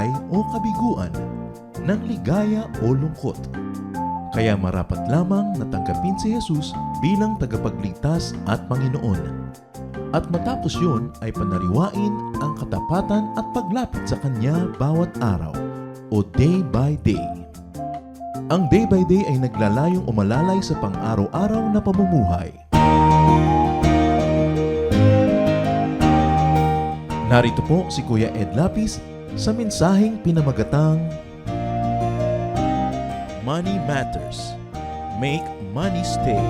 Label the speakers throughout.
Speaker 1: buhay o kabiguan, ng ligaya o lungkot. Kaya marapat lamang na tanggapin si Jesus bilang tagapagligtas at Panginoon. At matapos yun ay panariwain ang katapatan at paglapit sa Kanya bawat araw o day by day. Ang day by day ay naglalayong umalalay sa pang-araw-araw na pamumuhay. Narito po si Kuya Ed Lapis sa mensaheng pinamagatang Money Matters. Make money stay.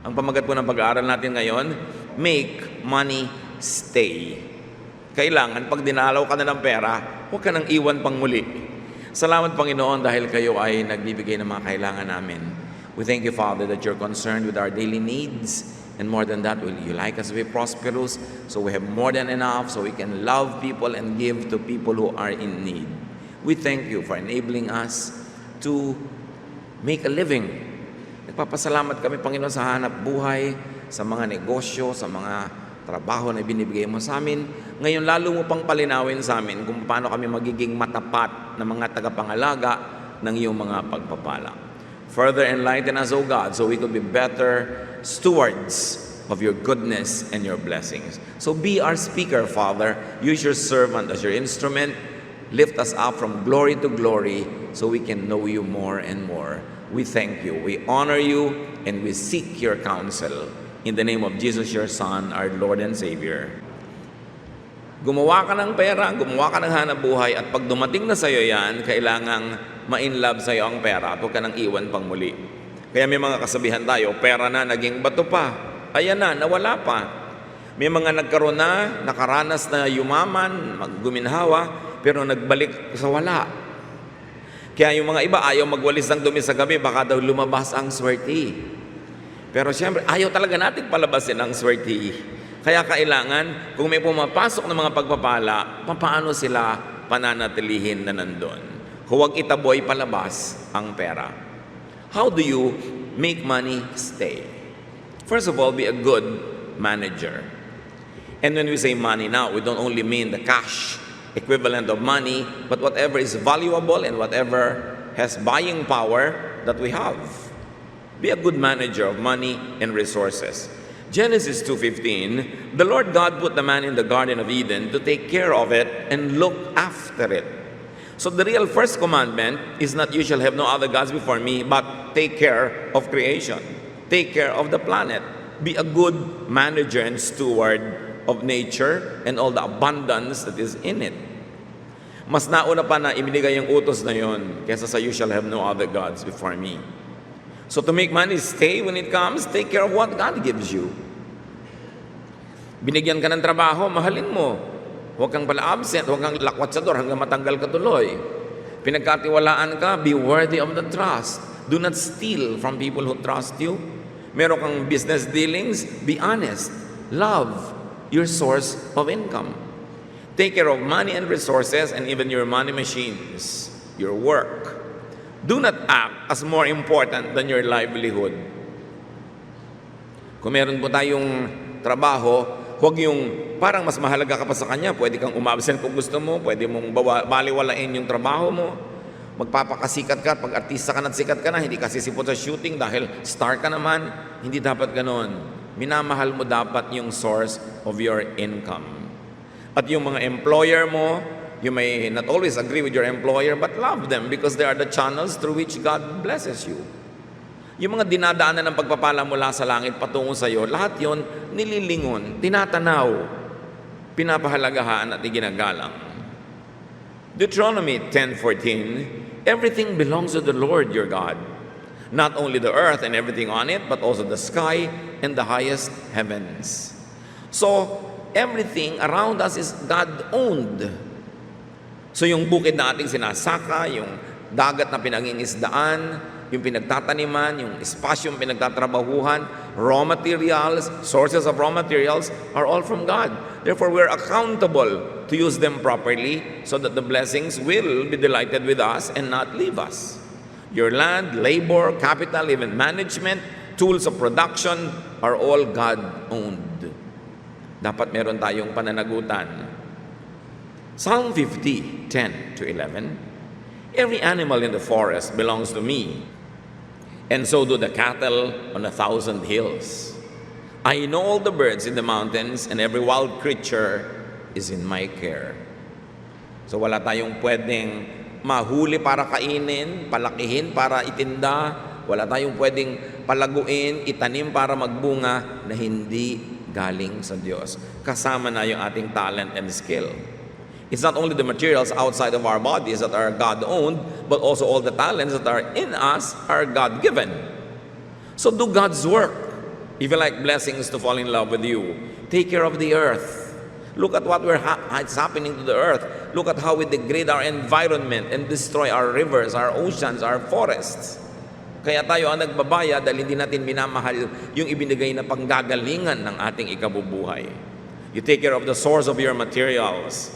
Speaker 2: Ang pamagat po ng pag-aaral natin ngayon, make money stay. Kailangan pag dinalaw ka na ng pera, huwag ka nang iwan pang muli. Salamat Panginoon dahil kayo ay nagbibigay ng mga kailangan namin. We thank you, Father, that you're concerned with our daily needs. And more than that, will you like us to be prosperous so we have more than enough so we can love people and give to people who are in need. We thank you for enabling us to make a living. Nagpapasalamat kami, Panginoon, sa hanap buhay, sa mga negosyo, sa mga trabaho na binibigay mo sa amin. Ngayon, lalo mo pang palinawin sa amin kung paano kami magiging matapat na mga tagapangalaga ng iyong mga pagpapala. Further enlighten us, O God, so we could be better stewards of your goodness and your blessings. So be our speaker, Father. Use your servant as your instrument. Lift us up from glory to glory so we can know you more and more. We thank you, we honor you, and we seek your counsel. In the name of Jesus, your Son, our Lord and Savior. Gumawa ka ng pera, gumawa ka ng hanap buhay, at pag dumating na sa'yo yan, kailangang ma-inlove sa'yo ang pera at huwag ka nang iwan pang muli. Kaya may mga kasabihan tayo, pera na, naging bato pa. Ayan na, nawala pa. May mga nagkaroon na, nakaranas na yumaman, guminhawa, pero nagbalik sa wala. Kaya yung mga iba, ayaw magwalis ng dumi sa gabi, baka daw lumabas ang swerte. Pero siyempre, ayaw talaga natin palabasin ang swerte. Kaya kailangan, kung may pumapasok ng mga pagpapala, paano sila pananatilihin na nandun? Huwag itaboy palabas ang pera. How do you make money stay? First of all, be a good manager. And when we say money now, we don't only mean the cash equivalent of money, but whatever is valuable and whatever has buying power that we have. Be a good manager of money and resources. Genesis 2:15, the Lord God put the man in the Garden of Eden to take care of it and look after it. So the real first commandment is not you shall have no other gods before me, but take care of creation. Take care of the planet. Be a good manager and steward of nature and all the abundance that is in it. Mas nauna pa na ibinigay yung utos na yun kaysa sa you shall have no other gods before me. So to make money stay when it comes, take care of what God gives you. Binigyan ka ng trabaho, mahalin mo. Huwag kang pala absent, huwag kang lakwat sa door hanggang matanggal ka tuloy. Pinagkatiwalaan ka, be worthy of the trust. Do not steal from people who trust you. Meron kang business dealings, be honest. Love your source of income. Take care of money and resources and even your money machines, your work. Do not act as more important than your livelihood. Kung meron po tayong trabaho, huwag yung parang mas mahalaga ka pa sa kanya. Pwede kang umabsent kung gusto mo, pwede mong baliwalain yung trabaho mo. Magpapakasikat ka, pag artista ka na at sikat ka na, hindi ka sisipot sa shooting dahil star ka naman. Hindi dapat ganon. Minamahal mo dapat yung source of your income. At yung mga employer mo, you may not always agree with your employer, but love them because they are the channels through which God blesses you. Yung mga dinadaanan ng pagpapala mula sa langit patungo sa iyo, lahat yon nililingon, tinatanaw, pinapahalagahan at iginagalang. Deuteronomy 10:14, everything belongs to the Lord your God, not only the earth and everything on it, but also the sky and the highest heavens. So, everything around us is God-owned. So yung bukid na ating sinasaka, yung dagat na pinangingisdaan, yung pinagtataniman, yung espasyong pinagtatrabahuhan, raw materials, sources of raw materials are all from God. Therefore, we're accountable to use them properly so that the blessings will be delighted with us and not leave us. Your land, labor, capital, even management, tools of production are all God-owned. Dapat meron tayong pananagutan. Psalm 50, 10 to 11. Every animal in the forest belongs to me, and so do the cattle on 1,000 hills. I know all the birds in the mountains, and every wild creature is in my care. So wala tayong pwedeng mahuli para kainin, palakihin para itinda. Wala tayong pwedeng palaguin, itanim para magbunga na hindi galing sa Diyos. Kasama na yung ating talent and skill. It's not only the materials outside of our bodies that are God-owned, but also all the talents that are in us are God-given. So do God's work. If you like blessings to fall in love with you, take care of the earth. Look at what is happening to the earth. Look at how we degrade our environment and destroy our rivers, our oceans, our forests. Kaya tayo ang nagbabaya dahil hindi natin minamahal yung ibinigay na panggagalingan ng ating ikabubuhay. You take care of the source of your materials.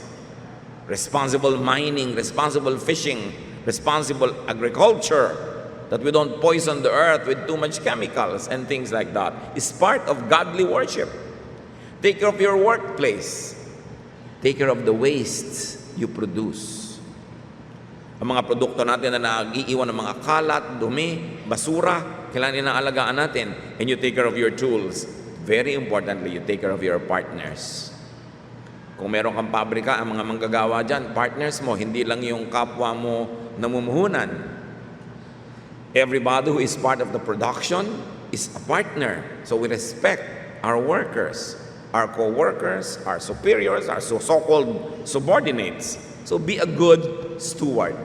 Speaker 2: Responsible mining, responsible fishing, responsible agriculture, that we don't poison the earth with too much chemicals and things like that, is part of godly worship. Take care of your workplace. Take care of the wastes you produce. Ang mga produkto natin na nag-iiwan ng mga kalat, dumi, basura, kailangan inaalagaan natin. And you take care of your tools. Very importantly, you take care of your partners. Kung meron kang pabrika, ang mga manggagawa dyan, partners mo, hindi lang yung kapwa mo namumuhunan. Everybody who is part of the production is a partner. So we respect our workers, our co-workers, our superiors, our so-called subordinates. So be a good steward.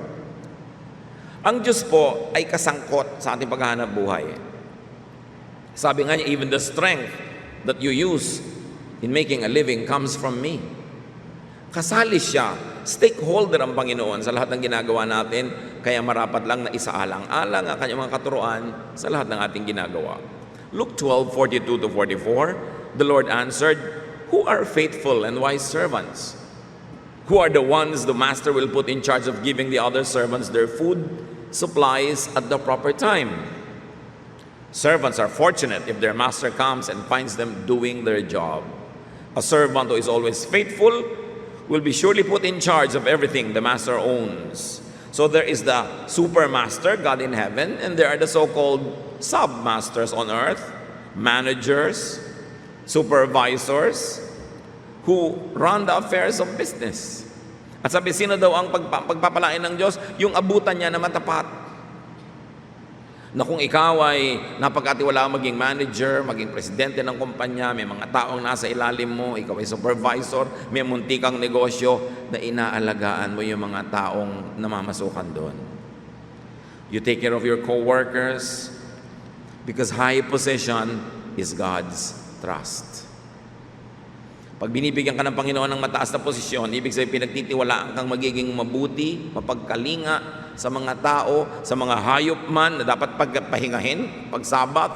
Speaker 2: Ang Diyos po ay kasangkot sa ating paghahanap buhay. Sabi nga niya, even the strength that you use in making a living comes from me. Kasali siya, stakeholder ang Panginoon sa lahat ng ginagawa natin, kaya marapat lang na isaalang-alang ang kanyang mga katuruan sa lahat ng ating ginagawa. Luke 12:42 to 44, the Lord answered, "Who are faithful and wise servants? Who are the ones the master will put in charge of giving the other servants their food, supplies at the proper time? Servants are fortunate if their master comes and finds them doing their job. A servant who is always faithful will be surely put in charge of everything the master owns." So there is the supermaster, God in heaven, and there are the so-called submasters on earth, managers, supervisors, who run the affairs of business. At sabi, sino daw ang pagpapalain ng Diyos? Yung abutan niya na matapat. Na kung ikaw ay napagkatiwala maging manager, maging presidente ng kumpanya, may mga taong nasa ilalim mo, ikaw ay supervisor, may muntikang negosyo, na inaalagaan mo yung mga taong namamasukan doon. You take care of your co-workers because high position is God's trust. Pag binibigyan ka ng Panginoon ng mataas na posisyon, ibig sabihin pinagtitiwalaan kang magiging mabuti, mapagkalinga sa mga tao, sa mga hayop man na dapat pagpahingahin, pagsabat,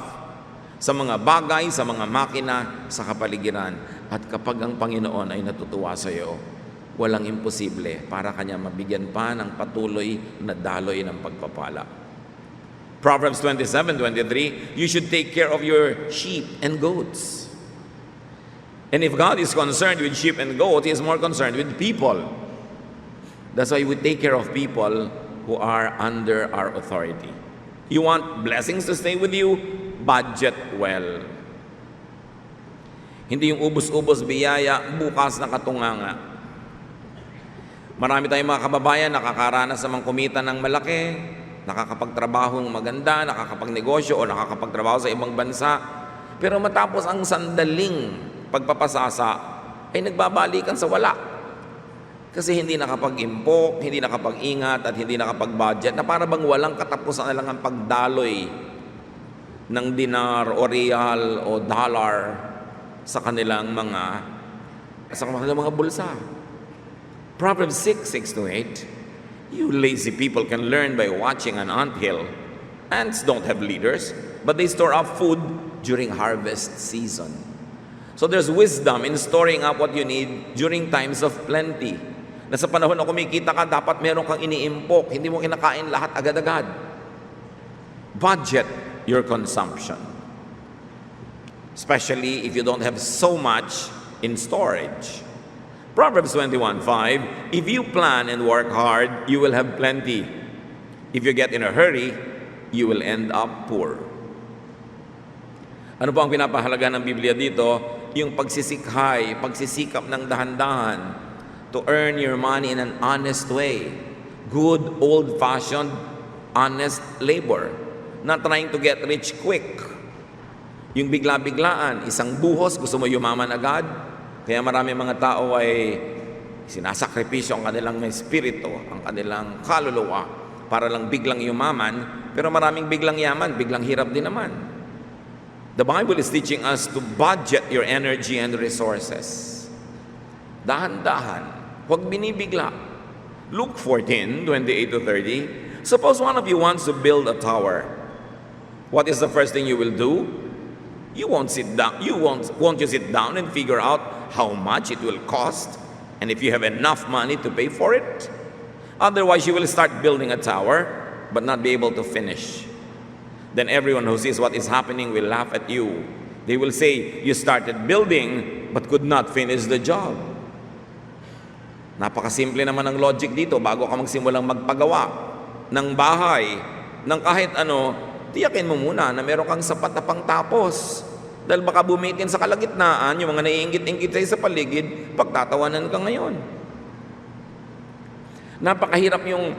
Speaker 2: sa mga bagay, sa mga makina, sa kapaligiran. At kapag ang Panginoon ay natutuwa sa iyo, walang imposible para kanya mabigyan pa ng patuloy na daloy ng pagpapala. Proverbs 27:23, you should take care of your sheep and goats. And if God is concerned with sheep and goats, He is more concerned with people. That's why we take care of people who are under our authority. You want blessings to stay with you? Budget well. Hindi yung ubos-ubos biyaya, bukas na katunganga. Marami tayong mga kababayan nakakaranas sa mga kumita ng malaki, nakakapagtrabaho ng maganda, nakakapagnegosyo o nakakapagtrabaho sa ibang bansa. Pero matapos ang sandaling pagpapasasa, ay nagbabalikan sa wala. Kasi hindi nakapag-impok, hindi nakapag-ingat, at hindi nakapag-budget, na para bang walang katapusan na lang ang pagdaloy ng dinar o real o dollar sa kanilang mga bulsa. Proverbs 6:6-8, you lazy people can learn by watching an anthill. Ants don't have leaders, but they store up food during harvest season. So there's wisdom in storing up what you need during times of plenty. Na sa panahon na kumikita ka, dapat meron kang iniimpok. Hindi mo kinakain lahat agad-agad. Budget your consumption. Especially if you don't have so much in storage. Proverbs 21:5, if you plan and work hard, you will have plenty. If you get in a hurry, you will end up poor. Ano po ang pinapahalaga ng Biblia dito? Yung pagsisikhay, pagsisikap ng dahan-dahan to earn your money in an honest way. Good, old-fashioned, honest labor. Not trying to get rich quick. Yung bigla-biglaan, isang buhos, gusto mo yumaman agad. Kaya marami mga tao ay sinasakripisyo ang kanilang espiritu, ang kanilang kaluluwa, para lang biglang yumaman. Pero maraming biglang yaman, biglang hirap din naman. The Bible is teaching us to budget your energy and resources. Dahan-dahan, huwag binibigla. Luke 14:28-30. Suppose one of you wants to build a tower. What is the first thing you will do? You won't sit down. Won't you sit down and figure out how much it will cost, and if you have enough money to pay for it? Otherwise, you will start building a tower, but not be able to finish. Then everyone who sees what is happening will laugh at you. They will say, you started building, but could not finish the job. Napakasimple naman ang logic dito. Bago ka magsimulang magpagawa ng bahay, ng kahit ano, tiyakin mo muna na meron kang sapat na pangtapos. Dahil baka bumitin sa kalagitnaan, yung mga naiingit-ingit sa'yo sa paligid, pagtatawanan ka ngayon. Napakahirap yung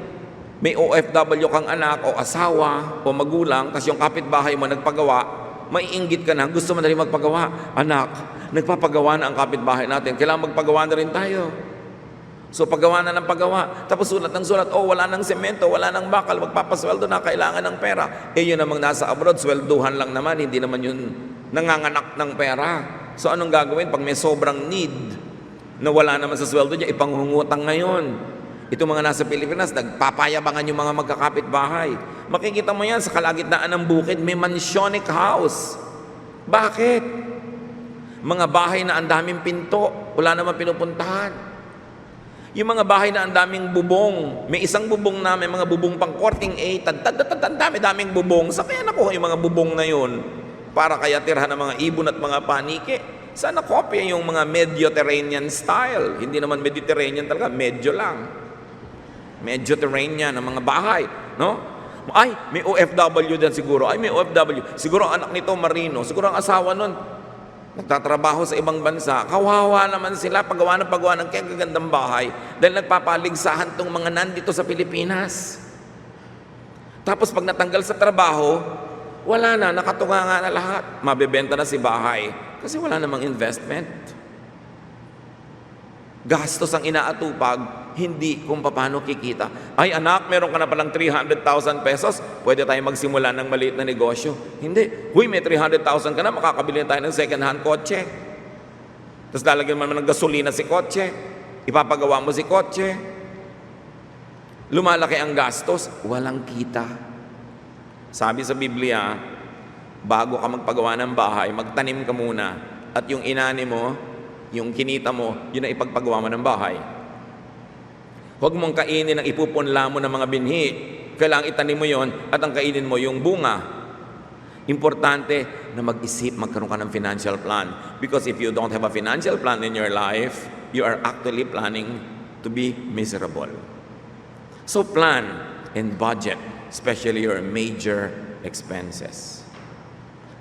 Speaker 2: may OFW kang anak o asawa o magulang, kasi yung kapitbahay mo nagpagawa, maiinggit ka na, gusto mo na rin magpagawa. Anak, nagpapagawa na ang kapitbahay natin, kailangan magpagawa na rin tayo. So paggawa na ng paggawa, tapos sulat ng sulat, wala ng semento, wala ng bakal, magpapasweldo na, kailangan ng pera. Yun namang nasa abroad, swelduhan lang naman, hindi naman yun nanganganak ng pera. So anong gagawin pag may sobrang need na wala naman sa sweldo niya, ipanghungutang ngayon? Itong mga nasa Pilipinas, nagpapayabangan yung mga magkakapit-bahay. Makikita mo yan sa kalagitnaan ng bukid, may mansionic house. Bakit? Mga bahay na ang daming pinto, wala naman pinupuntahan. Yung mga bahay na ang daming bubong, may isang bubong na, may mga bubong pang korting daming bubong. Sa kaya nakuha yung mga bubong na yun? Para kaya tirhan ng mga ibon at mga panike. Sana kopya yung mga Mediterranean style. Hindi naman Mediterranean talaga, medyo lang. Mediterranean ang mga bahay, no? Ay, may OFW din siguro. Ay, may OFW. Siguro ang anak nito marino. Siguro ang asawa nun nagtatrabaho sa ibang bansa. Kawawa naman sila paggawa ng kagagandang bahay dahil nagpapaligsahan tong mga nandito sa Pilipinas. Tapos pag natanggal sa trabaho, wala na, nakatunga nga na lahat. Mabebenta na si bahay kasi wala namang investment. Gastos ang inaatupag, hindi kung paano kikita. Ay anak, meron ka na palang 300,000 pesos, pwede tayo magsimula ng maliit na negosyo. Hindi. Huy, may 300,000 ka na, makakabili na tayo ng second-hand kotse. Tapos lalagyan mo naman ng gasolina si kotse. Ipapagawa mo si kotse. Lumalaki ang gastos, walang kita. Sabi sa Biblia, bago ka magpagawa ng bahay, magtanim ka muna. At yung inani mo, yung kinita mo, yun ang ipagpagawa mo ng bahay. Huwag mong kainin ang ipupunla mo ng mga binhi. Kailangang itanim mo yon at ang kainin mo yung bunga. Importante na mag-isip, magkaroon ka ng financial plan. Because if you don't have a financial plan in your life, you are actually planning to be miserable. So plan and budget, especially your major expenses.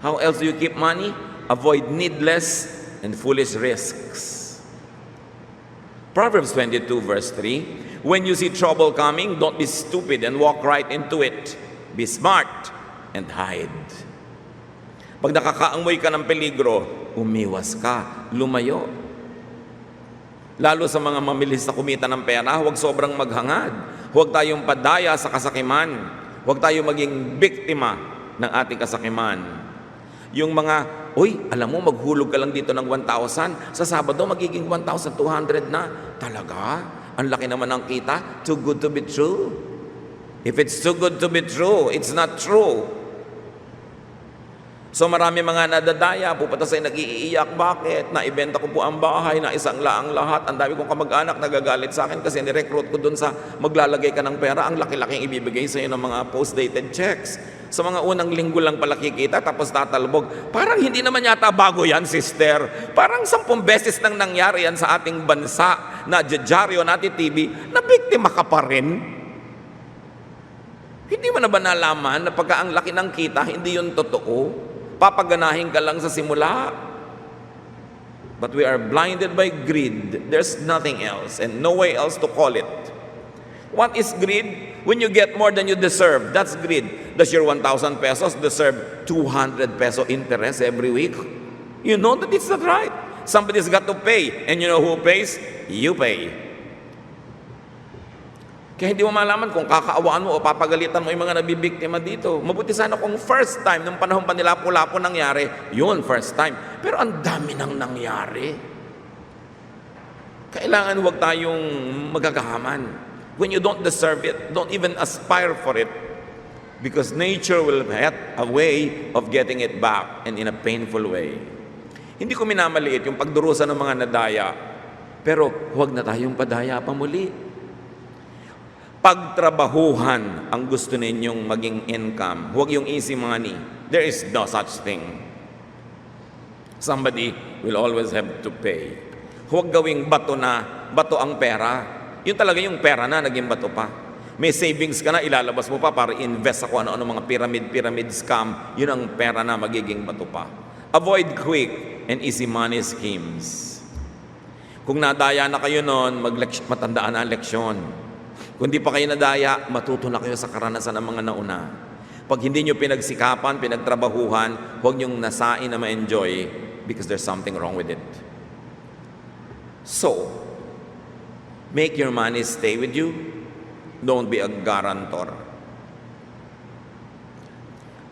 Speaker 2: How else do you keep money? Avoid needless and foolish risks. Proverbs 22 verse 3, when you see trouble coming, don't be stupid and walk right into it. Be smart and hide. Pag nakakaamoy ka ng peligro, umiwas ka, lumayo. Lalo sa mga mamilis na kumita ng pera, huwag sobrang maghangad. Huwag tayong padaya sa kasakiman. Huwag tayong maging biktima ng ating kasakiman. Yung mga, alam mo, maghulog ka lang dito ng 1,000, sa Sabado magiging 1,200 na. Talaga? Ang laki naman ng kita? Too good to be true? If it's too good to be true, it's not true. So marami mga nadadaya, pupunta sa'yo nag-iiyak, bakit? Naibenta ko po ang bahay, na isang laang lahat, ang dami kong kamag-anak nagagalit sa akin kasi nirecruit ko dun sa maglalagay ka ng pera, ang laki-laking ibibigay sa'yo ng mga post-dated checks. Sa mga unang linggo lang pala kikita, tapos tatalbog. Parang hindi naman yata bago yan, sister. Parang 10 beses nang nangyari yan sa ating bansa na dyaryo natin TV, na biktima ka pa rin. Hindi mo na ba nalaman na pagka ang laki ng kita, hindi yun totoo? Papaganahin ka lang sa simula. But we are blinded by greed. There's nothing else and no way else to call it. What is greed? When you get more than you deserve, that's greed. Does your 1,000 pesos deserve 200 peso interest every week? You know that it's not right. Somebody's got to pay. And you know who pays? You pay. Kaya hindi mo malaman kung kakaawaan mo o papagalitan mo yung mga nabibiktima dito. Mabuti sana kung first time, nung panahon pa nila pula-po nangyari, yun, first time. Pero ang dami nang nangyari. Kailangan huwag tayong magagahaman. When you don't deserve it, don't even aspire for it. Because nature will have a way of getting it back and in a painful way. Hindi ko minamaliit yung pagdurusa ng mga nadaya. Pero huwag na tayong padaya pa muli. Pagtrabahuhan ang gusto ninyong maging income. Huwag yung easy money. There is no such thing. Somebody will always have to pay. Huwag gawing bato ang pera. Yun talaga yung pera na, naging bato pa. May savings ka na, ilalabas mo pa para invest ako ano-ano mga pyramid scam. Yun ang pera na, magiging bato pa. Avoid quick and easy money schemes. Kung nadaya na kayo noon, matandaan na ang leksyon. Kung di pa kayo nadaya, matuto na kayo sa karanasan ng mga nauna. Pag hindi nyo pinagsikapan, pinagtrabahuhan, huwag nyong nasain na ma-enjoy because there's something wrong with it. So, make your money stay with you. Don't be a guarantor.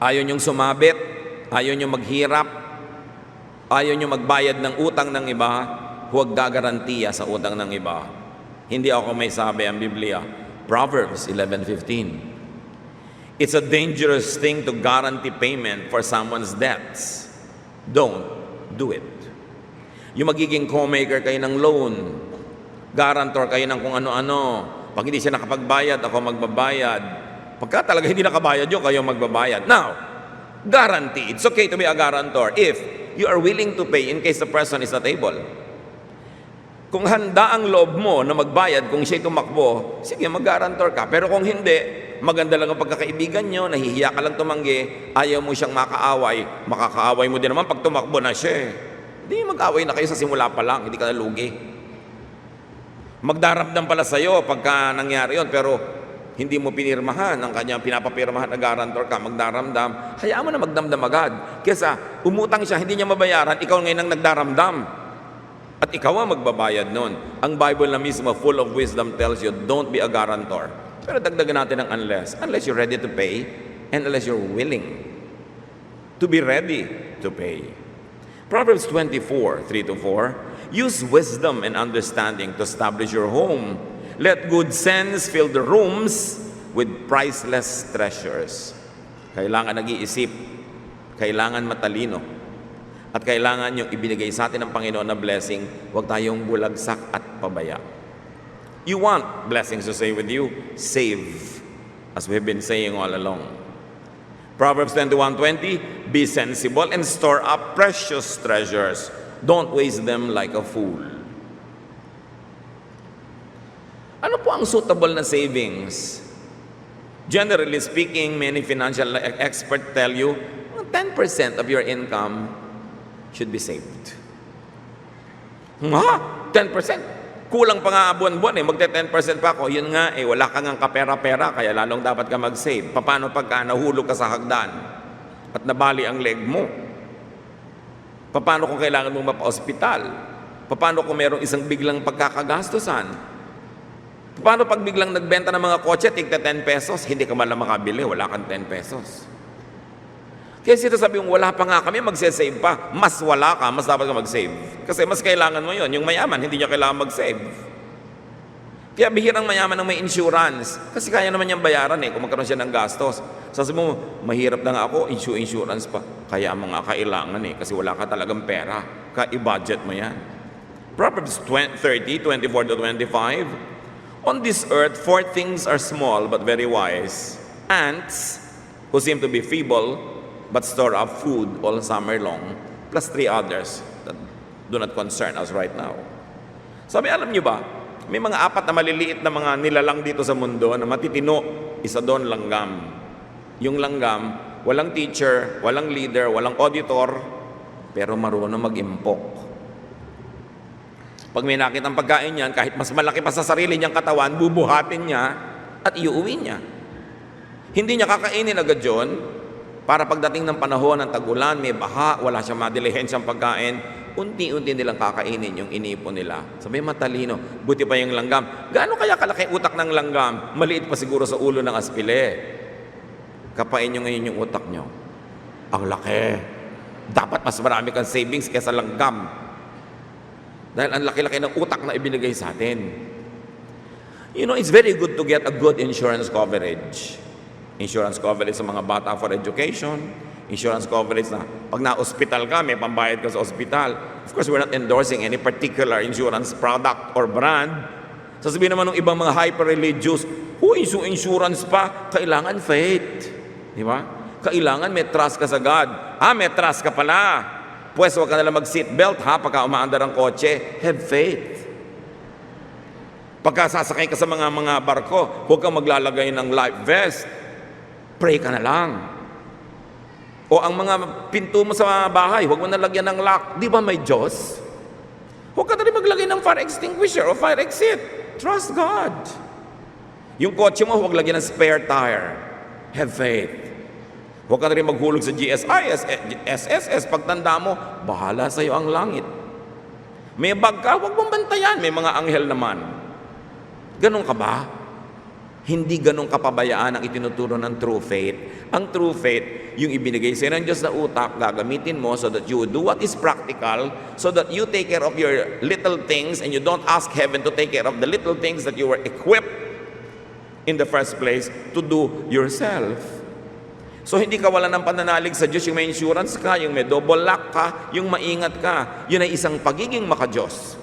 Speaker 2: Ayaw nyong sumabit, ayaw nyong maghirap, ayaw nyong magbayad ng utang ng iba, huwag gagarantiya sa utang ng iba. Hindi ako may sabi ang Biblia. Proverbs 11:15. It's a dangerous thing to guarantee payment for someone's debts. Don't do it. Yung magiging co-maker kayo ng loan, guarantor kayo ng kung ano-ano. Pag hindi siya nakapagbayad, ako magbabayad. Pagka talaga hindi nakabayad yun, kayo magbabayad. Now, guarantee. It's okay to be a guarantor if you are willing to pay in case the person is not able. Kung handa ang loob mo na magbayad, kung siya'y tumakbo, sige, mag-guarantor ka. Pero kung hindi, maganda lang ang pagkakaibigan nyo, nahihiya ka lang tumanggi, ayaw mo siyang makaaway, makakaaway mo din naman pag tumakbo na siya. Hindi, mag-away na kayo sa simula pa lang, hindi ka nalugi. Magdaramdam pala sa'yo pagka nangyari yon, pero hindi mo pinirmahan ang kanyang pinapapirmahan na guarantor ka, magdaramdam, hayaan mo na magdamdam agad. Kesa umutang siya, hindi niya mabayaran, ikaw ngayon ang nagdaramdam. At ikaw ang magbabayad nun. Ang Bible na mismo, full of wisdom, tells you, don't be a guarantor. Pero dagdagan natin ang unless. Unless you're ready to pay, and unless you're willing to be ready to pay. Proverbs 24:3-4. Use wisdom and understanding to establish your home. Let good sense fill the rooms with priceless treasures. Kailangan nag-iisip. Kailangan matalino. At kailangan yung ibinigay sa atin ng Panginoon na blessing, huwag tayong bulagsak at pabaya. You want blessings to stay with you? Save, as we've been saying all along. Proverbs 21:20, be sensible and store up precious treasures. Don't waste them like a fool. Ano po ang suitable na savings? Generally speaking, many financial experts tell you, 10% of your income should be saved. 10%? Kulang pa nga buwan-buwan magte-10% pa ako. Yun nga wala kang kapera-pera, kaya lalong dapat ka mag-save. Paano pagka nahulog ka sa hagdan at nabali ang leg mo? Paano kung kailangan mong mapa-ospital? Paano kung merong isang biglang pagkakagastusan? Paano pag biglang nagbenta ng mga kotse, tigta 10 pesos, hindi ka malang makabili, wala kang 10 pesos. Kaya sito sabi yung wala pa nga kami, magsasave pa. Mas wala ka, mas dapat ka mag-save. Kasi mas kailangan mo yun. Yung mayaman, hindi niya kailangan mag-save. Kaya bihirang mayaman ng may insurance. Kasi kaya naman niyang bayaran kung magkaroon siya ng gastos. Sabi mo, mahirap na nga ako, insurance pa. Kaya mga kailangan kasi wala ka talagang pera. I-budget mo yan. Proverbs 30:24-25. On this earth, 4 things are small but very wise. Ants, who seem to be feeble, but store up food all summer long, plus 3 others that do not concern us right now. Sabi, alam niyo ba, may mga 4 na maliliit na mga nilalang dito sa mundo na matitino. Isa doon, langgam. Yung langgam, walang teacher, walang leader, walang auditor, pero marunong mag-impok. Pag may nakitang pagkain niyan, kahit mas malaki pa sa sarili niyang katawan, bubuhatin niya at iuwi niya. Hindi niya kakainin agad yun, para pagdating ng panahon ng tag-ulan, may baha, wala siyang madilihensyang pagkain, unti-unti nilang kakainin yung inipon nila. Sabi, matalino. Buti pa yung langgam. Gaano kaya kalaki utak ng langgam? Maliit pa siguro sa ulo ng aspile. Kapain nyo ngayon yung utak nyo. Ang laki. Dapat mas marami kang savings kaysa langgam. Dahil ang laki-laki ng utak na ibinigay sa atin. You know, it's very good to get a good insurance coverage. Insurance coverage sa mga bata for education. Insurance coverage na pag na-hospital ka, may pambayad ka sa hospital. Of course, we're not endorsing any particular insurance product or brand. Sasabihin naman ng ibang mga hyper-religious, insurance pa, kailangan faith. Di ba? Kailangan may trust ka sa God. May trust ka pala. Pues huwag ka nalang mag-seatbelt pagka umaandar ang kotse. Have faith. Pagka sasakay ka sa mga barko, huwag kang maglalagay ng life vest. Pray ka na lang. O ang mga pinto mo sa bahay, huwag mo nalagyan ng lock. Di ba may Diyos? Huwag ka na rin maglagay ng fire extinguisher o fire exit. Trust God. Yung kotse mo, huwag lagyan ng spare tire. Have faith. Huwag ka na rin maghulog sa GSI, SSS. Pagtanda mo, bahala sa iyo ang langit. May bag ka, huwag mong bantayan. May mga anghel naman. Ganon ka ba? Hindi ganun kapabayaan ang itinuturo ng true faith. Ang true faith, yung ibinigay sa'yo ng Diyos na utak, gagamitin mo so that you do what is practical, so that you take care of your little things and you don't ask heaven to take care of the little things that you were equipped in the first place to do yourself. So hindi ka wala ng pananalig sa Diyos, yung may insurance ka, yung may double lock ka, yung maingat ka. Yun ay isang pagiging maka-Diyos.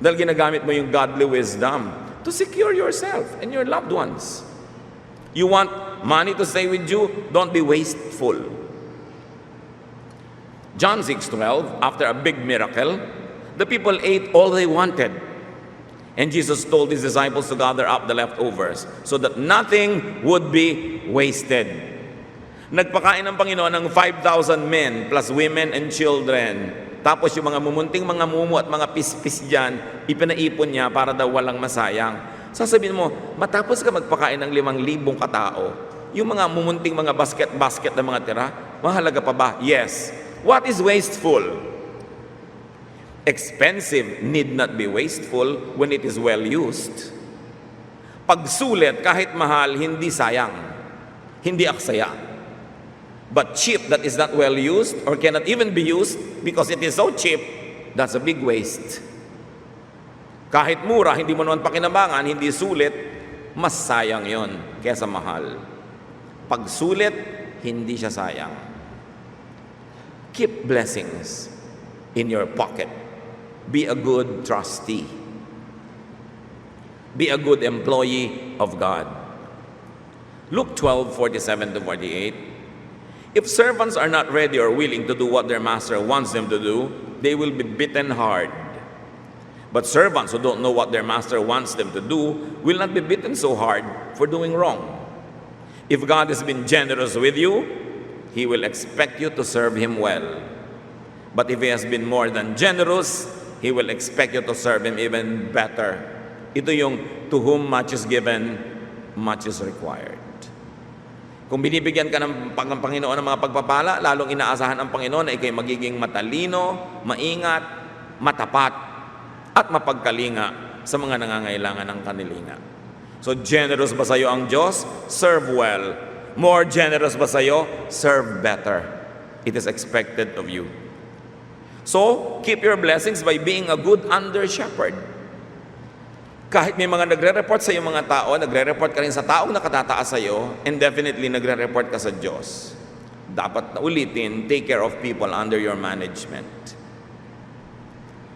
Speaker 2: Dahil ginagamit mo yung godly wisdom to secure yourself and your loved ones. You want money to stay with you? Don't be wasteful. John 6:12, after a big miracle, the people ate all they wanted. And Jesus told his disciples to gather up the leftovers so that nothing would be wasted. Nagpakain ng Panginoon ng 5,000 men plus women and children. Tapos yung mga mumunting mga mumu at mga pispis dyan, ipinaipon niya para daw walang masayang. Sasabihin mo, matapos ka magpakain ng 5,000 katao, yung mga mumunting mga basket na mga tira, mahalaga pa ba? Yes. What is wasteful? Expensive need not be wasteful when it is well used. Pagsulit, kahit mahal, hindi sayang. Hindi aksaya. But cheap that is not well used or cannot even be used because it is so cheap, that's a big waste. Kahit mura, hindi mo naman pakinabangan, hindi sulit, mas sayang yon kesa mahal. Pag sulit, hindi siya sayang. Keep blessings in your pocket. Be a good trustee. Be a good employee of God. Luke 12:47-48. If servants are not ready or willing to do what their master wants them to do, they will be beaten hard. But servants who don't know what their master wants them to do will not be beaten so hard for doing wrong. If God has been generous with you, He will expect you to serve Him well. But if He has been more than generous, He will expect you to serve Him even better. Ito yung to whom much is given, much is required. Kung binibigyan ka ng Panginoon ng mga pagpapala, lalong inaasahan ang Panginoon na ikay magiging matalino, maingat, matapat, at mapagkalinga sa mga nangangailangan ng kanilinga. So, generous ba sa iyo ang Diyos? Serve well. More generous ba sa iyo? Serve better. It is expected of you. So, keep your blessings by being a good under-shepherd. Kahit may mga nagre-report sa iyo mga tao, nagre-report ka rin sa taong nakatataas sa iyo, and definitely nagre-report ka sa Diyos. dapat na ulitin, take care of people under your management.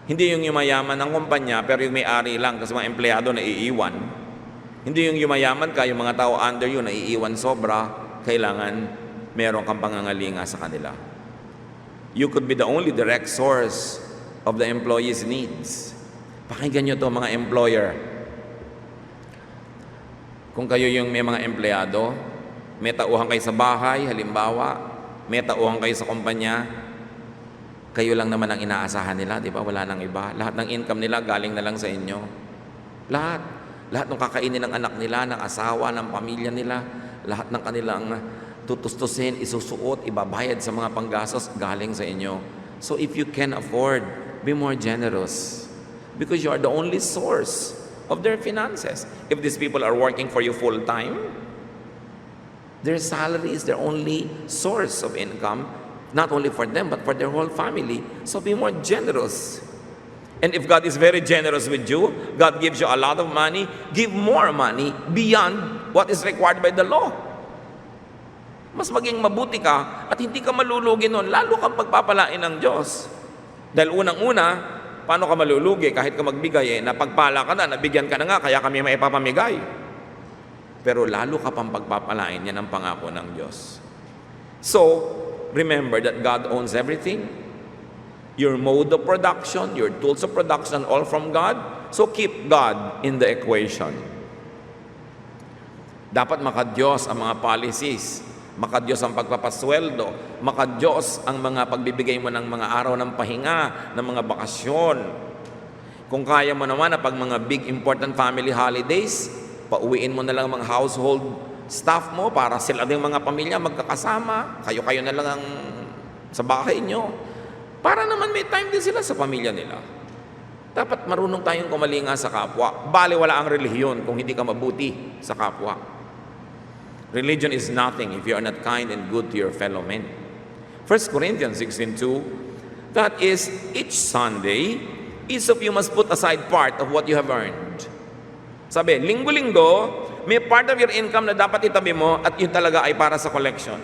Speaker 2: Hindi yung yumayaman ng kumpanya, pero yung may-ari lang kasi mga empleyado na iiwan. Hindi yung yumayaman ka, yung mga tao under you na iiwan sobra, kailangan meron kang pangangalinga sa kanila. You could be the only direct source of the employee's needs. Pakinggan nyo to mga employer. Kung kayo yung may mga empleyado, may tauhan kayo sa bahay, halimbawa, may tauhan kayo sa kumpanya, kayo lang naman ang inaasahan nila, di ba? Wala nang iba. Lahat ng income nila galing na lang sa inyo. Lahat. Lahat ng kakainin ng anak nila, ng asawa, ng pamilya nila, lahat ng kanilang tutustusin, isusuot, ibabayad sa mga panggastos, galing sa inyo. So if you can afford, be more generous. Because you are the only source of their finances. If these people are working for you full-time, their salary is their only source of income, not only for them, but for their whole family. So be more generous. And if God is very generous with you, God gives you a lot of money, give more money beyond what is required by the law. Mas maging mabuti ka at hindi ka malulugi nun, lalo kang pagpapalain ng Diyos. Dahil unang-una, paano ka malulugi kahit ka magbigay napagpala ka na, nabigyan ka na nga, kaya kami maipapamigay. Pero lalo ka pang pagpapalain, yan ang pangako ng Diyos. So, remember that God owns everything. Your mode of production, your tools of production, all from God. So keep God in the equation. Dapat makadiyos ang mga policies, makadiyos ang pagpapasweldo, makadiyos ang mga pagbibigay mo ng mga araw ng pahinga, ng mga bakasyon. Kung kaya mo naman na pag mga big important family holidays, pauwiin mo na lang mga household staff mo para sila ding mga pamilya magkakasama, kayo-kayo na lang ang sa bahay nyo. Para naman may time din sila sa pamilya nila. Dapat marunong tayong kumalinga sa kapwa. Baliwala ang relihiyon kung hindi ka mabuti sa kapwa. Religion is nothing if you are not kind and good to your fellow men. 1 Corinthians 16:2, that is, each Sunday, each of you must put aside part of what you have earned. Sabi, linggo-linggo, may part of your income na dapat itabi mo at yun talaga ay para sa collection.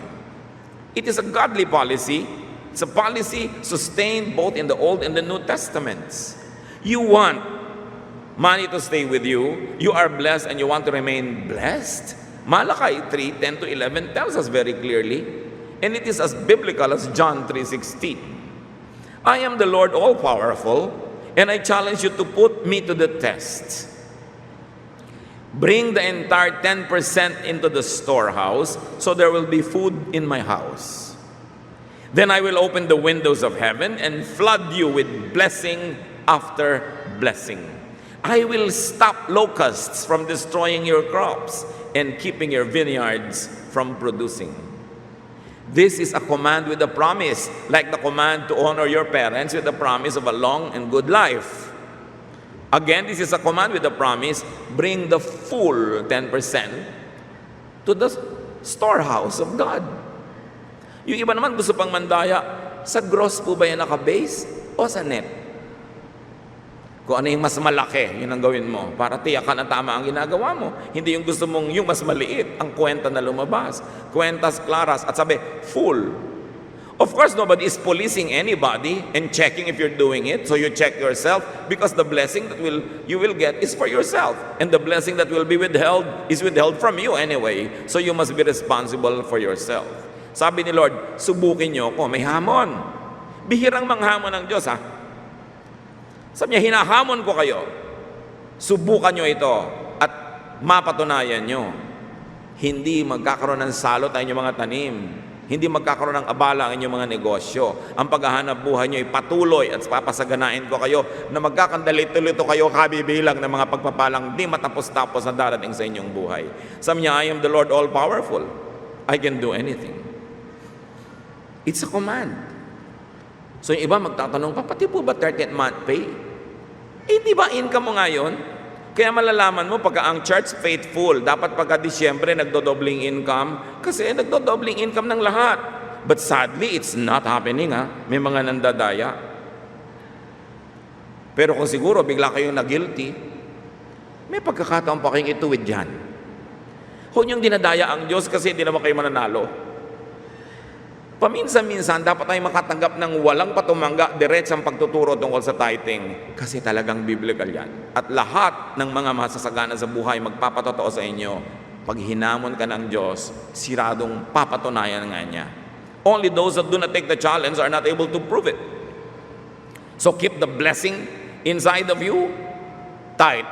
Speaker 2: It is a godly policy. It's a policy sustained both in the Old and the New Testaments. You want money to stay with you, you are blessed and you want to remain blessed. Malachi 3:10-11 tells us very clearly, and it is as biblical as John 3:16. I am the Lord all-powerful, and I challenge you to put me to the test. Bring the entire 10% into the storehouse, so there will be food in my house. Then I will open the windows of heaven and flood you with blessing after blessing. I will stop locusts from destroying your crops and keeping your vineyards from producing. This is a command with a promise, like the command to honor your parents with the promise of a long and good life. Again, this is a command with a promise, bring the full 10% to the storehouse of God. Yung iba naman gusto pang mandaya, sa gross po ba yan naka-base o sa net? Kung ano yung mas malaki, yun ang gawin mo para tiyakan na tama ang ginagawa mo. Hindi yung gusto mong yung mas maliit, ang kwenta na lumabas. Kwentas claras at sabi, full. Of course, nobody is policing anybody and checking if you're doing it. So you check yourself because the blessing that you will get is for yourself. And the blessing that will be withheld is withheld from you anyway. So you must be responsible for yourself. Sabi ni Lord, subukin niyo ako, may hamon. Bihirang manghamon ng Diyos, ha? Sabi niya, hinahamon ko kayo. Subukan niyo ito at mapatunayan niyo. Hindi magkakaroon ng salot ang inyong mga tanim. Hindi magkakaroon ng abala ang inyong mga negosyo. Ang paghahanap buhay niyo ay patuloy at papasaganain ko kayo na magkakandalito-lito kayo kabibilang ng mga pagpapalang di matapos-tapos na darating sa inyong buhay. Sabi niya, I am the Lord all-powerful. I can do anything. It's a command. So yung iba magtatanong pa, pati po ba 30th month pay? Eh di ba income mo ngayon? Kaya malalaman mo pagka ang church faithful, dapat pagka Disyembre nagdodobling income kasi nagdodobling income ng lahat. But sadly, it's not happening, ha? May mga nandadaya. Pero kung siguro bigla kayong na-guilty, may pagkakataon pa kayong ituwid dyan. Huwag niyong dinadaya ang Diyos kasi hindi naman kayo mananalo. Paminsan-minsan, dapat tayo makatanggap ng walang patumangga, diretsang pagtuturo tungkol sa tithing. Kasi talagang biblical yan. At lahat ng mga masasagana sa buhay magpapatotoo sa inyo, pag hinamon ka ng Diyos, siradong papatunayan nga niya. Only those that do not take the challenge are not able to prove it. So keep the blessing inside of you tight.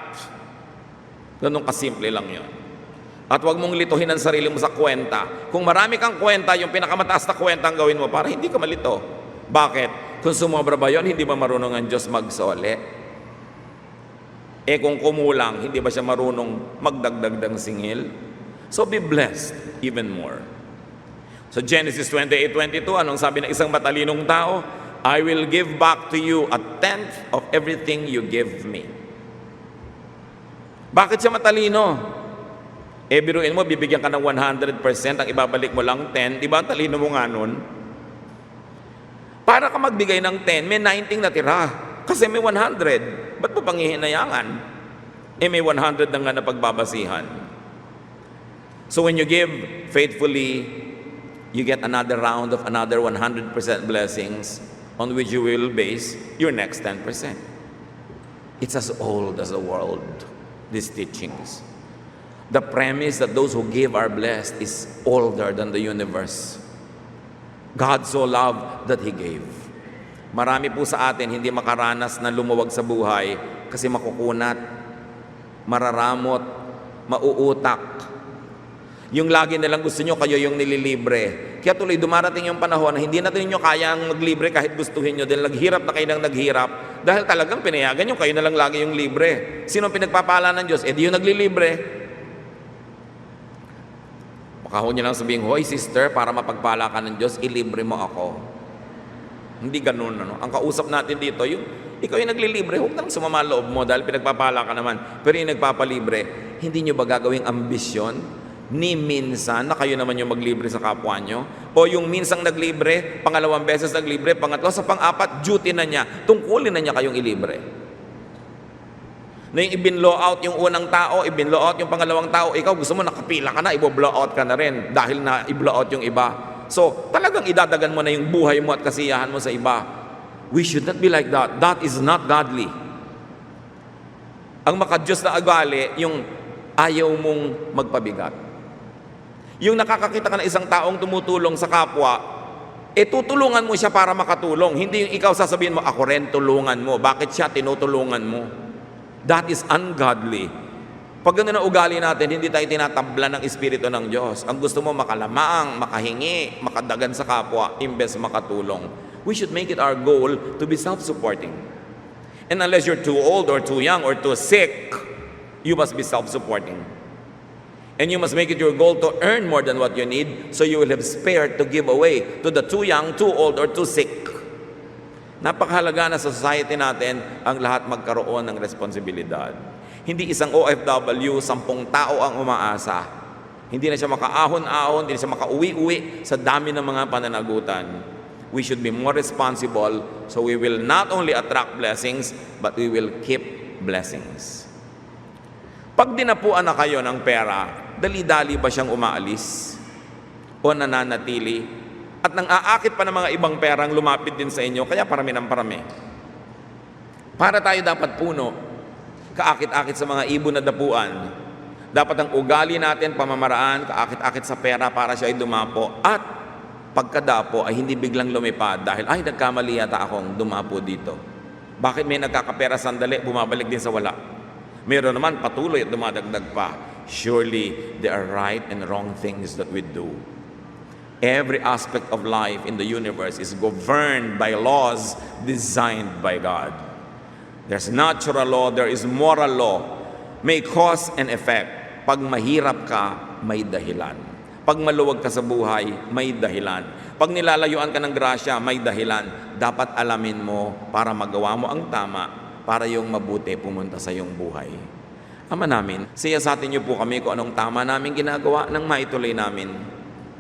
Speaker 2: Ganun kasimple lang yun. At huwag mong lituhin ang sarili mo sa kwenta. Kung marami kang kwenta, yung pinakamataas na kwenta ang gawin mo para hindi ka malito. Bakit? Kung sumobra ba yun, hindi ba marunong ang Diyos magsole? Kung kumulang, hindi ba siya marunong magdagdag ng singil? So be blessed even more. So Genesis 28:22, anong sabi ng isang matalinong tao? I will give back to you 1/10 of everything you give me. Bakit siya matalino? Biruin mo, bibigyan ka ng 100%, ang ibabalik mo lang 10, di ba? Ang talino mo nga nun. Para ka magbigay ng 10, may 19 na tira. Kasi may 100. Ba't mo pang hihinayangan? May 100 na nga na pagbabasihan. So when you give faithfully, you get another round of another 100% blessings on which you will base your next 10%. It's as old as the world, these teachings. The premise that those who give are blessed is older than the universe. God so loved that He gave. Marami po sa atin hindi makaranas na lumuwag sa buhay kasi makukunat, mararamot, mauutak. Yung lagi nilang gusto nyo, kayo yung nililibre. Kaya tuloy dumarating yung panahon na hindi natin nyo kayang maglibre kahit gustuhin nyo dahil naghirap na kayo ng naghirap dahil talagang pinayagan nyo, kayo na lang lagi yung libre. Sino pinagpapala ng Diyos? Di yung naglilibre. Makahon niya lang sabihin, hoy sister, para mapagpala ka ng Diyos, ilibre mo ako. Hindi ganun. Ano? Ang kausap natin dito, ikaw yung naglilibre, huwag nang sumama loob mo dahil pinagpapala ka naman. Pero yung nagpapalibre, hindi nyo ba gagawing ambisyon? Ni minsan na kayo naman yung maglibre sa kapwa nyo? O yung minsang naglibre, pangalawang beses naglibre, pangatlo, sa pang-apat, duty na niya, tungkulin na niya kayong ilibre. Na yung i-blow out yung unang tao, i-blow out yung pangalawang tao, ikaw gusto mo nakapila ka na, i-blow out ka na rin dahil na i-blow out yung iba. So, talagang idadagan mo na yung buhay mo at kasiyahan mo sa iba. We should not be like that. That is not godly. Ang makadyos na ugali, yung ayaw mong magpabigat. Yung nakakakita ka ng isang taong tumutulong sa kapwa, tutulungan mo siya para makatulong. Hindi yung ikaw sasabihin mo, ako rin tulungan mo. Bakit siya tinutulungan mo? That is ungodly. Pag gano'n ang ugali natin, hindi tayo tinatabla ng Espiritu ng Diyos. Ang gusto mo makalamang, makahingi, makadagan sa kapwa, imbes makatulong. We should make it our goal to be self-supporting. And unless you're too old or too young or too sick, you must be self-supporting. And you must make it your goal to earn more than what you need so you will have spared to give away to the too young, too old, or too sick. Napakahalaga na sa society natin ang lahat magkaroon ng responsibilidad. Hindi isang OFW, 10 tao ang umaasa. Hindi na siya makaahon-ahon, hindi na siya makauwi-uwi sa dami ng mga pananagutan. We should be more responsible so we will not only attract blessings, but we will keep blessings. Pag dinapuan na kayo ng pera, dali-dali ba siyang umaalis? O nananatili? At nang aakit pa ng mga ibang perang lumapit din sa inyo, kaya parami ng parami. Para tayo dapat puno, kaakit-akit sa mga ibon na dapuan. Dapat ang ugali natin, pamamaraan, kaakit-akit sa pera para siya ay dumapo. At pagkadapo ay hindi biglang lumipad dahil, ay nagkamali yata akong dumapo dito. Bakit may nagkakapera sandali, bumabalik din sa wala? Meron naman patuloy at dumadagdag pa. Surely, there are right and wrong things that we do. Every aspect of life in the universe is governed by laws designed by God. There's natural law, there is moral law. May cause and effect. Pag mahirap ka, may dahilan. Pag maluwag ka sa buhay, may dahilan. Pag nilalayuan ka ng grasya, may dahilan. Dapat alamin mo para magawa mo ang tama, para yung mabuti pumunta sa iyong buhay. Ama namin, siyasatin niyo po kami kung anong tama namin ginagawa nang maituloy namin.